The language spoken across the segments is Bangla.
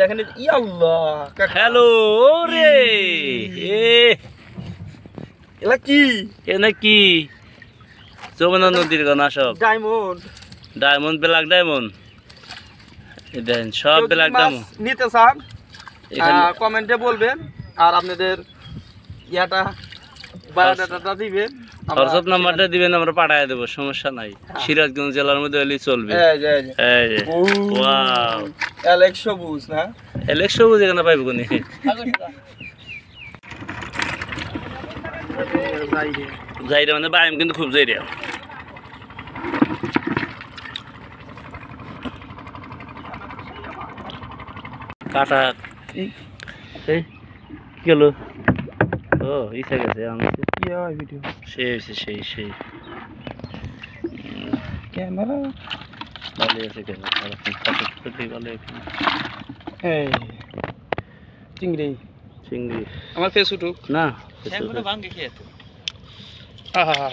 দেখেন ইয়াল্লাহ হ্যালো রে এলা কি এনে কি যমুনা নদীর গানা সব ডায়মন্ড ব্ল্যাক ডায়মন্ড দেন সব ব্ল্যাক ডায়মন্ড নিতে চান কমেন্টে বলবেন আর আপনাদের ইয়াটা বায়োডাটাটা দিবেন হোয়াটসঅ্যাপ নাম্বারটা দিবেন আমরা পাঠিয়ে দেব সমস্যা নাই সিরাজগঞ্জ জেলার মধ্যে হলেই চলবে এই যে ওয়াও অ্যালেক্স সবুজ না অ্যালেক্স সবুজ এখানে পাইব কোনি যাইরে মানে বাইম কিন্তু খুব যাইরে কাটা এই কি হলো ও ইসা গেছে আমাকে কি হয় ভিডিও সেই ক্যামেরা ভালো আছে ক্যামেরা ফটো ভালো আছে এই চিংড়ি আমার ফেস উঠুক না শ্যাঙ্গুটা ভাঙে খেয়ে তো আহা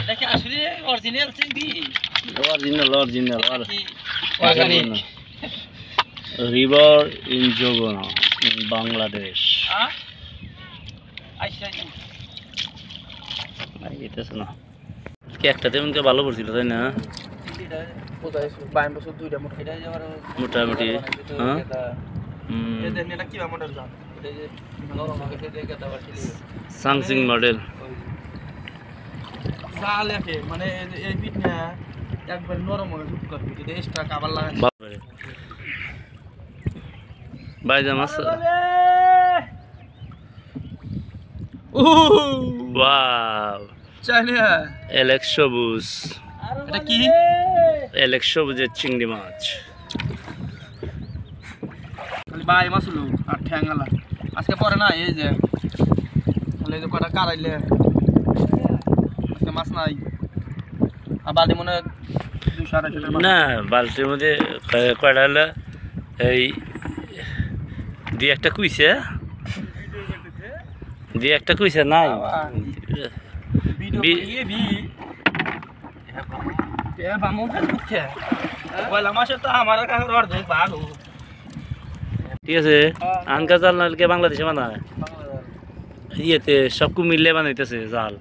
এটা কি আসলে অরিজিনাল চিংড়ি original organic river in Jogona in Bangladesh আইতেছে না কি একটা তেমনকে ভালো পড়ছিল তাই না মোটামুটি হ্যাঁ সামসিং মডেল মানে এই পিঠ না একবার নরম হবে যদি এক্সট্রা কভার লাগাই বাইজাম আছে ওয়াও চাইনা অ্যালেক্স সবুজ এটা কি অ্যালেক্স সবুজের চিংড়ি মাছ খালি বাই মাছলু আর ঠ্যাঙ্গালা আজকে পরে না এই যে কটা কারাইলে আজকে মাছ নাই আর বালতি মনে 200-250 না বালতির মধ্যে কয়টা হলো এই দিয়ে একটা কুইছে নাই ঠিক আছে আনকা জাল নালকে বাংলাদেশে বানায় ইয়েতে সব মিললে বানাইতেছে জাল